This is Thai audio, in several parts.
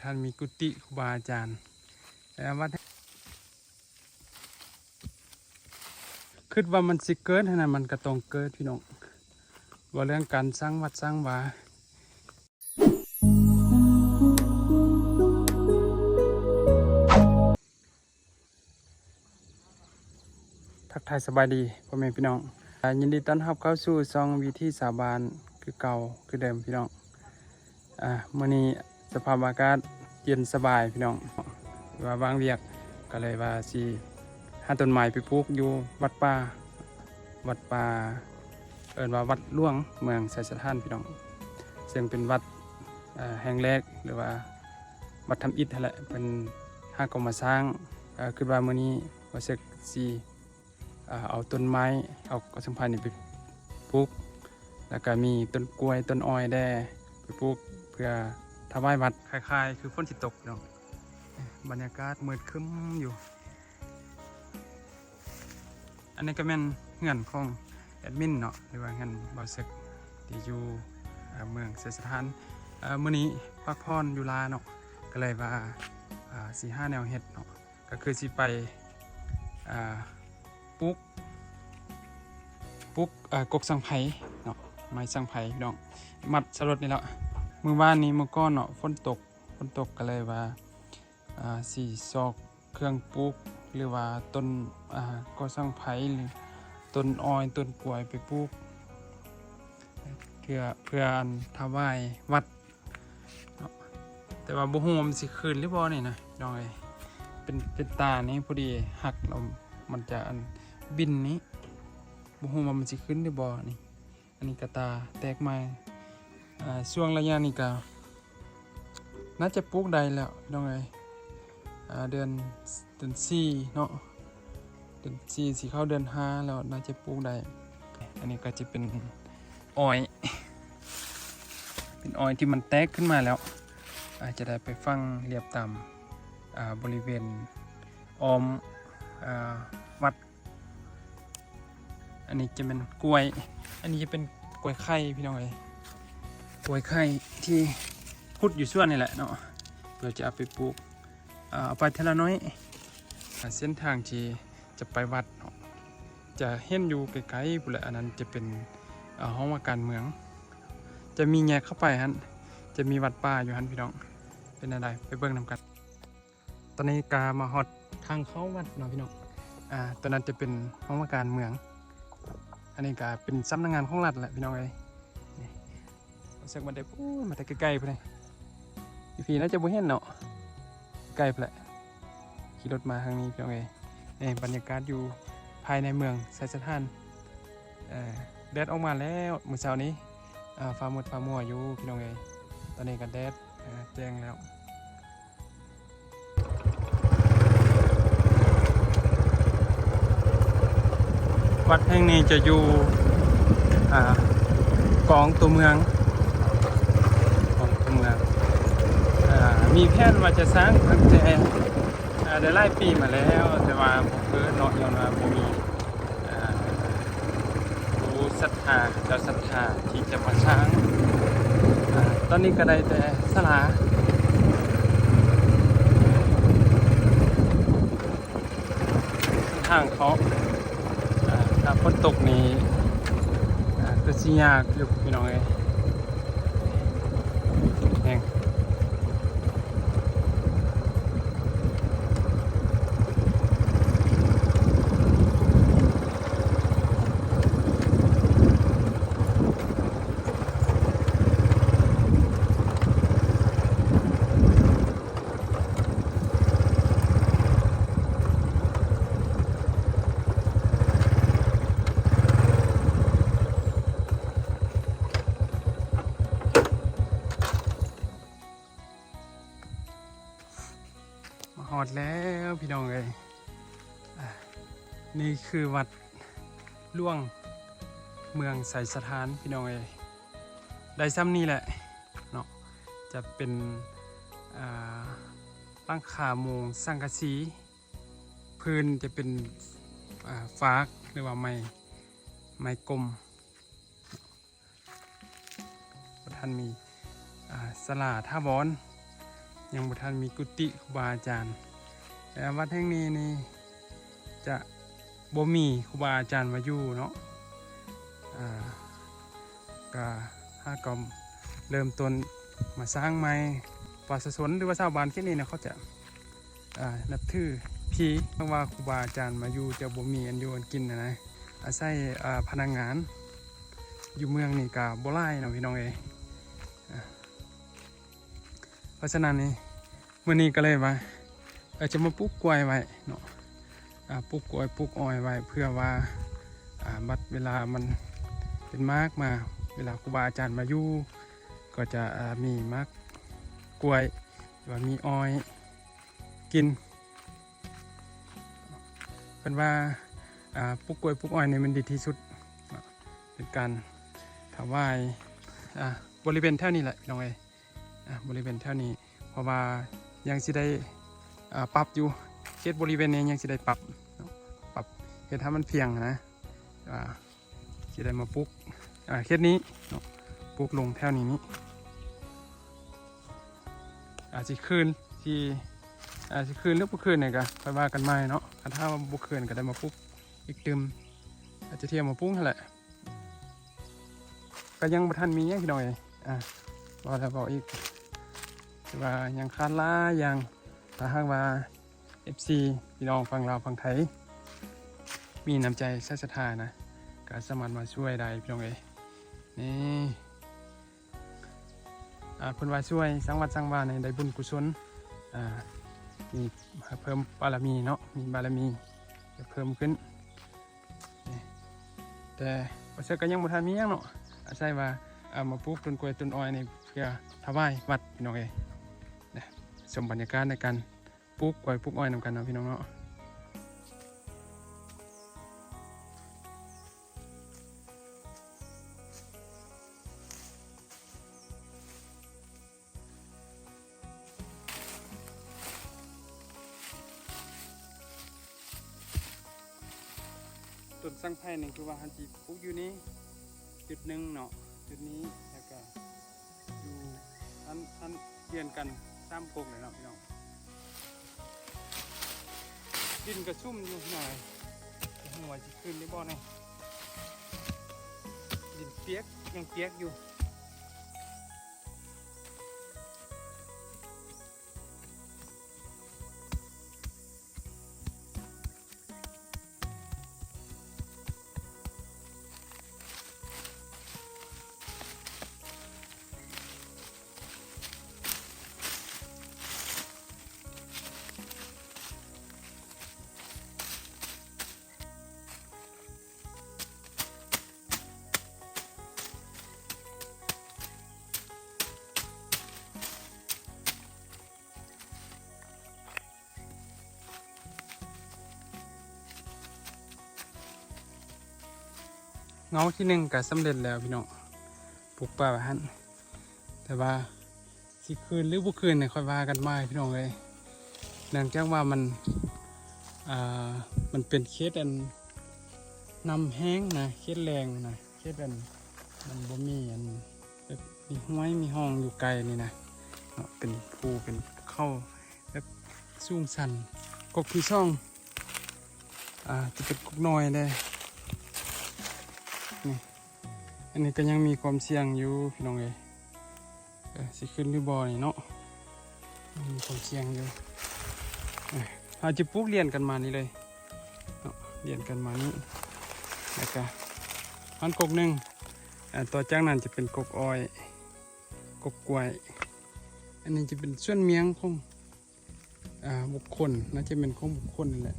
ท่านมีกุฏิครูบาอาจารย์วัดคิดว่ามันสิเกิดนะมันก็ต้องเกิดพี่น้องว่าเรื่องการสร้างวัดสร้างวาทักทายสบายดีพ่อแม่พี่น้องยินดีต้อนรับเข้าสู่ซองวิธีสาบานคือเก่าคือเดิมพี่น้องมื้อนี้สภาพอากาศเย็นสบายพี่น้องว่าบางเวียกก็เลยว่าสิหาต้นไม้ไปปลูกอยู่วัดป่าเอิ้นว่าวัดหลวงเมืองไสสถานพี่น้องซึ่งเป็นวัดแห่งแรกหรือว่าวัดทำอิฐนั่นแหละเป็นหากมาสร้างคือว่ามื้อนี้ว่าสึกสิเอาต้นไม้เอากระสังพันธุ์ไปปลูกแล้วก็มีต้นกล้วยต้นอ้อยได้ไปปลูกเพื่อถวายวัดคล้ายๆคือฝนสิตกเนาะบรรยากาศมืดครึ้มอยู่อันนี้ก็เป็นเงื่อนของแอดมินเนาะหรือว่าเงื่อนบ่าวศึกที่อยู่เมืองไสสถานมื้อนี้พักผ่อนอยู่ลาเนาะก็เลยว่า4-5แนวเฮ็ดเนาะก็คือสิไปปลูกกกสังไผเนาะไม้สังไผน้องมัดสลดนี่แหละมื้อวานนี้มื้อก่อนเนาะฝนตกก็เลยว่าสิซอกเครื่องปลูกหรือว่าต้นกกสังไผหรือต้นอ้อยต้นกล้วยไปปลูกเพื่ออันถวายวัดเนาะแต่ว่าบ่ฮู้ว่ามันสิคืนหรือบ่นี่นะน้องเอ้ยเป็นตานี่พอดีหักแล้วมันจะอันบินนี้บ่ฮู้ว่ามันสิขึ้นหรือบ่นี่อันนี้ก็ตาแตกมาช่วงระยะนี้ก็น่าจะปลูกได้แล้วน้องเอ้ยเดือน4เนาะเดือน4สิเข้าเดือน5แล้วน่าจะปลูกได้อันนี้ก็จะเป็นอ้อยที่มันแตกขึ้นมาแล้วอาจจะได้ไปฟังเรียบตามบริเวณอ้อมวัดอันนี้จะเป็นกล้วยอันนี้จะเป็นกล้วยไข่พี่น้องเอ้ยกล้วยไข่ที่พุดอยู่ส่วนนี่แหละเนาะเพื่อจะเอาไปปลูกเอาไปเทละน้อยเส้นทางที่จะไปวัดเนาะจะเห็นอยู่ไกลๆพุ่นแหละอันนั้นจะเป็นห้องว่าการเมืองจะมีแยกเข้าไปฮั่นจะมีวัดป่าอยู่ฮั่นพี่น้องเป็นอะไรไปเบิ่งนำกันตอนนี้กามาฮอดทางเข้าวัดเนาะพี่น้องตอนนั้นจะเป็นห้องว่าการเมืองอันนี้ก็เป็นสำนักงานของรัฐแหละพี่น้องเอ้ยรู้สึกมันได้พูดมาแต่ใกล้ๆไปเลยพี่น่าจะบ่เห็นเนาะใกล้ไปแหละขี่รถมาทางนี้พี่น้องเอ้ยนี่บรรยากาศอยู่ภายในเมืองไสสถานแดดออกมาแล้วมื้อเช้านี้ฟ้ามืดฟ้ามัวอยู่พี่น้องเอ้ยตอนนี้ก็แดดแจ้งแล้ววัดแห่งนี้จะอยู่กองตัวเมืองมีแผนว่าจะสร้างตั้งแต่ได้หลายปีมาแล้วแต่ว่าผมก็เนาะย้อนว่าผมมีผู้ศรัทธาเจ้าศรัทธาที่จะมาสร้างตอนนี้ก็ได้แต่ศาลาทางเขาถ้าฝนตกนี้ก็สิยากอยู่พี่น้องเอ้ยแห้งฮอดแล้วพี่น้องเอ้ยนี่คือวัดหลวงเมืองไสสถานพี่น้องเอ้ยได้ซ้ำนี่แหละเนาะจะเป็นตั้งขาโมงสังกะสีพื้นจะเป็นฟากหรือว่าไม้กลมท่านมีศาลาท่าบอน ยังบ่ทันมีกุฏิครูบาอาจารย์แต่วัดแห่งนี้นี่จะบ่มีครูบาอาจารย์มาอยู่เนาะก็ถ้าก็เริ่มต้นมาสร้างใหม่ประชาชนหรือว่าชาวบ้านแค่นี้นะเขาจะนับถือผีเพราะว่าครูบาอาจารย์มาอยู่จะบ่มีอันอยู่อันกินนะอาศัยพนักงานอยู่เมืองนี่ก็บ่หลายเนาะพี่น้องเอ้ยเพราะฉะนั้นนี่มื้อนี้ก็เลยว่าจะมาปลูกกล้วยไว้เนาะปลูกกล้วยปลูกอ้อยไว้เพื่อว่าบัดเวลามันเป็นมากมาเวลาครูบาอาจารย์มาอยู่ก็จะมีมากกล้วยหรือว่ามีอ้อยกินเป็นว่าปลูกกล้วยปลูกอ้อยเนี่ยมันดีที่สุดเป็นการถวายบริเวณแถวนี้แหละน้องเอ๋ยบริเวณแถวนี้เพราะว่ายังสิได้ปรับอยู่เขตบริเวณนี้ยังสิได้ปรับเขตถ้ามันเพียงนะสิได้มาปลูกเขตนี้ปลูกลงแถวนี้อาจจะคืนที่คืนหรือบ่คืนเนี่ยก็ค่อยว่ากันใหม่เนาะถ้าบ่คืนก็ได้มาปลูกอีกตึมอาจจะเทียมมาปลูกนั่นแหละก็ยังบ่ทันมีอย่างพี่น้อยบอกแล้วบอกอีกว่ายังคาดล่ายังถ้าหากว่า FC พี่น้องฝั่งลาวฝั่งไทยมีน้ำใจศรัทธานะก็สามารถมาช่วยได้พี่น้องเอ้ยนี่เพิ่นว่าช่วยสร้างวัดสร้างบ้านในได้บุญกุศลมีเพิ่มบารมีเนาะมีบารมีจะเพิ่มขึ้นแต่ว่าเชื่อก็ยังบ่ทันมีหยังเนาะอาศัยว่ามาปลูกต้นกล้วยต้นอ้อยนี่เพื่อถวายวัดพี่น้องเอ้ยนะชมบรรยากาศในการปลูกกล้วยปลูกอ้อยนำกันเนาะพี่น้องเนาะต้นสังไผ่นี่คือว่าฮันจีปลูกอยู่นี้จุดหนึ่งเนาะจุดนี้แล้วก็อยู่ท่านเปลี่ยนกัน3 กกเลยเนาะพี่น้องดินกระชุ่มอยู่หน่อยหัวจะขึ้นได้บ่เนี่ยดินเปียกยังเปียกอยู่เงาที่1ก็สำเร็จแล้วพี่น้องปลูกป่าหันแต่ว่าสิคืนหรือบ่คืนเนี่ยค่อยว่ากันใหม่พี่น้องเลยเนื่องจากว่ามันเป็นเคสอันนำแห้งนะเคสแรงนะเคสอันมันบ่มีอันแบบมีห้วยมีห้องอยู่ไกลนี่นะเป็นภูเป็นเข้าแบบสูงสันกกที่ช่องจะเป็นกกน้อยเลยนี่อันนี้ก็ยังมีความเสี่ยงอยู่พี่น้องเลยสิขึ้นหรือบ่นี่เนาะมีความเสี่ยงอยู่อาจจะปลูกเรียนกันมานี่เลยเนาะเรียนกันมานี่แล้วก็มันกกหนึ่งต่อจากนั้นจะเป็นกกอ้อยกกกล้วยอันนี้จะเป็นส่วนเมียงของบุคคลน่าจะเป็นของบุคคลนั่นแหละ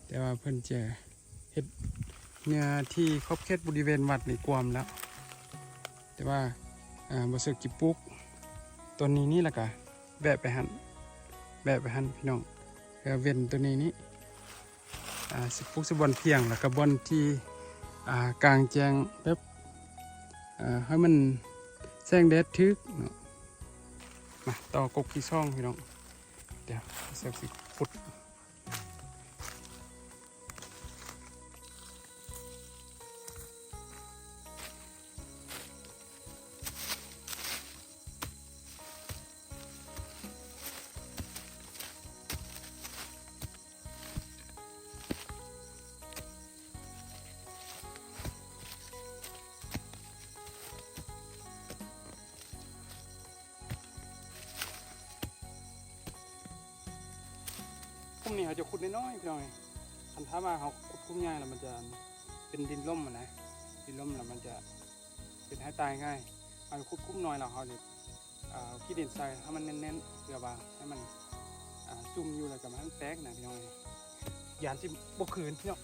แต่ว่าเพิ่นจะเฮ็ดเนื้อที่ครอบเขตบริเวณวัดนี่กวมแล้วแต่ว่าบ่สึกจิปลูกต้นนี้แหละก็แบะไปหันพี่น้องเว้นตัวนี้สิปลูกสิบอนเพียงแล้วก็บอนที่กลางแจ้งแบบให้มันแสงแดดทึกเนาะมาต่อกกที่ช่องพี่น้องเดี๋ยวเสกสิพุด นี้เขาจะขุดน้อยๆพี่น้องคันถ้าว่าเขาขุดคุ้มง่ายแล้วมันจะเป็นดินร่มนะดินร่มแล้วมันจะเป็นให้ตายง่ายเอาขุดคุ้มน้อยแล้วเขาจะขี้ดินใส่ให้มันเน้นๆเพื่อว่าให้มันจุ่มอยู่แล้วกับมันแตกนะพี่น้องยานที่บกขืนพี่น้อง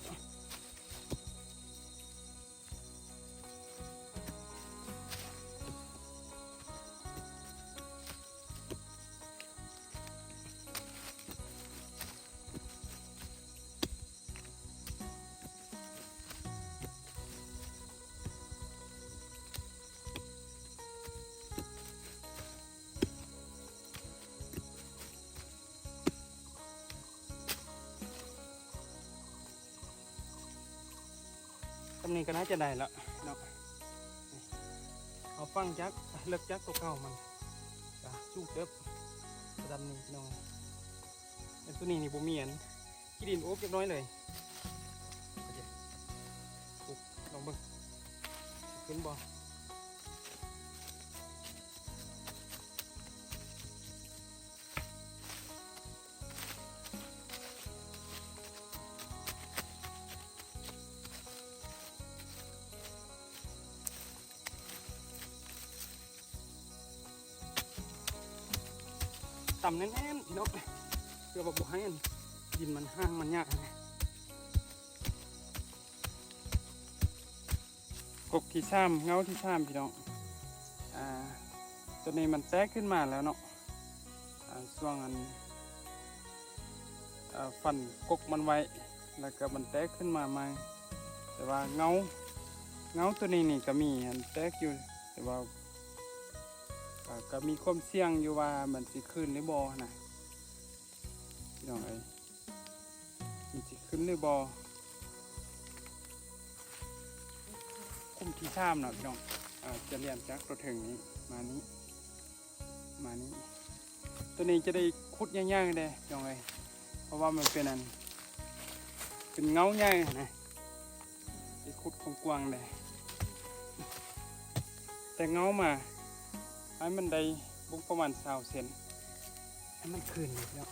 ตำนี้ก็น่าจะได้แล้วเนาะเอาฟังจักเลิกจักตัวเก่ามันจะจุ่มเติบระดับนี้น้องเป็นตัวนี้นี่บ่มีอันขี้ดินโอ๊บเรียบร้อยเลยลองเบิ่งขึ้นบ่ต่ำแน่นๆพี่น้องเพื่อบอกให้ดินมันห้างมันยากนะกบที่ซ้ำเงาที่ซ้ำพี่น้องตัวนี้มันแตกขึ้นมาแล้วเนาะช่วงอันฟันกกมันไว้แล้วก็มันแตกขึ้นมาใหม่แต่ว่าเงาตัวนี้นี่ก็มีอันแตกอยู่แต่ว่าก็มีความเสี่ยงอยู่ว่ามันสิขึ้นหรือบ่นะพี่น้องมันสิขึ้นหรือบ่คุ้มที่ท่ามนะพี่น้องจะเรียนจากตัวถึงนี้มานี้ตัวนี้จะได้คุดย่างๆเลยพี่น้องเพราะว่ามันเป็นเงาใหญ่นะได้คุดกว้างๆเลยแต่เงามาให้มันได้บุกประมาณ20 เซนให้มันขึ้นเนาะ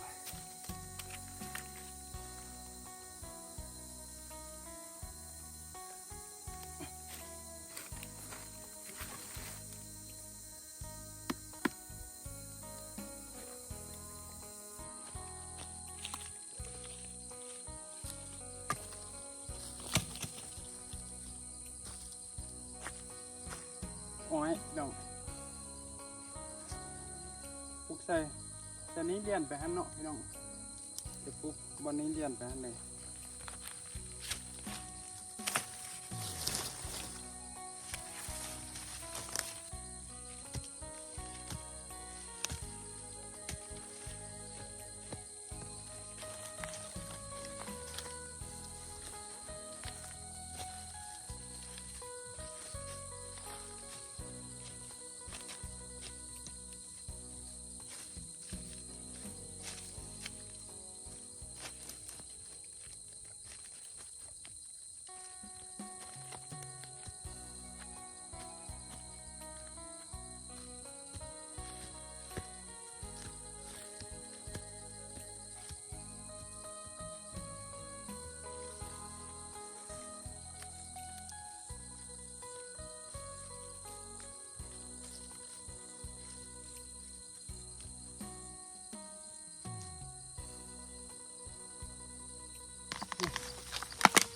โอ้ยน้องปลูกใส่แต่นี้เลียนไปหันเนาะพี่น้องจะปลูกบนนี้เลียนไปหันเลย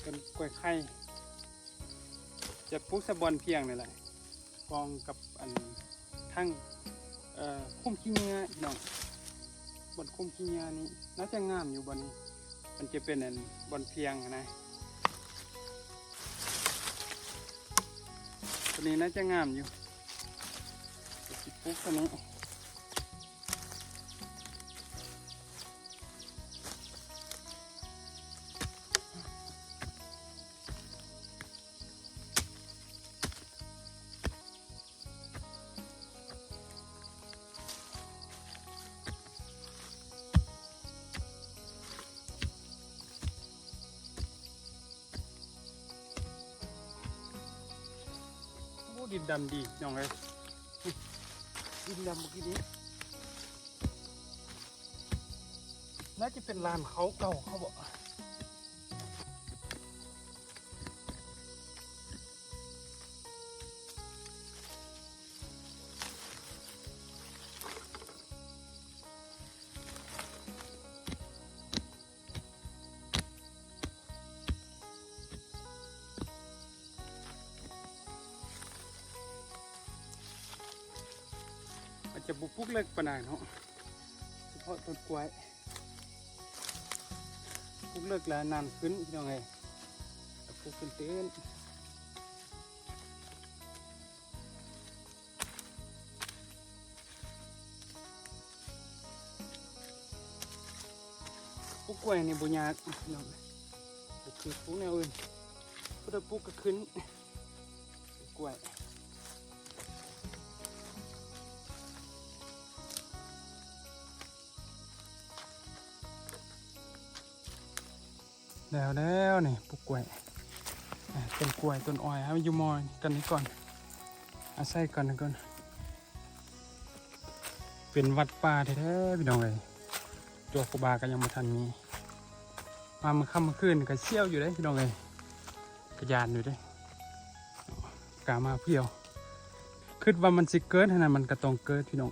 เป็นกล้วยไข่จะปลูกสะบอนเพียงนี่แหละกองกับอันทั้งคุ้มขี้เงี้ยน้องบนคุ้มขี้เงี้ยนี้น่าจะงามอยู่บนนี้มันจะเป็นอันบอนเพียงนะตัวนี้น่าจะงามอยู่จะปลูกตัวนี้ดินดำดีน้องเลยดินดำเมื่อกี้นี้ น่าจะเป็นลานเขาเก่าเขาบอกอาจจะบุกปุกเล็กปานใดเนาะเฉพาะต้นกล้วยปุกเลิกแล้วนานขึ้นพี่น้องไงปุกขึ้นเต้นปุกกล้วยนี่บุญยากพี่น้องปุกคือปุกแนวอื่นพุทธปุกก็ขึ้นปุกกล้วยแล้วนี่ปลูกกล้วยต้นกล้วยต้นอ้อยให้มันอยู่มอยกันนี้ก่อนอาศัยกันก่อนเป็นวัดป่าแท้ๆพี่น้องเลยตัวครูบาก็ยังมาทันมีมาเมื่อค่ำเมื่อคืนก็เชี่ยวอยู่ได้พี่น้องเลยกระยานอยู่ได้กามาเพียวคิดว่ามันสิเกิดขนาดมันก็ต้องเกิดพี่น้อง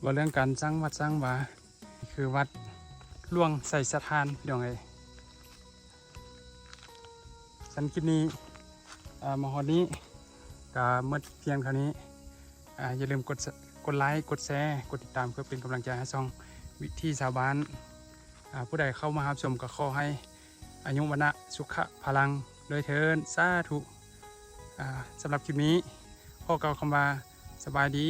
ว่าเรื่องการสร้างวัดสร้างวาคือวัดหลวงใส่สถานพี่น้องเลยสันคลิปนี้มาฮอดนี้ก็เมื่อเพียงเท่านี้อย่าลืมกดไลค์กดแชร์กดติดตามเพื่อเป็นกำลังใจให้ช่องวิถีชาวบ้านผู้ใดเข้ามารับชมก็ขอให้อายุวันนะสุขะพลังเลยเถินสาธุสำหรับคลิปนี้พ่อกล่าวคำว่าสบายดี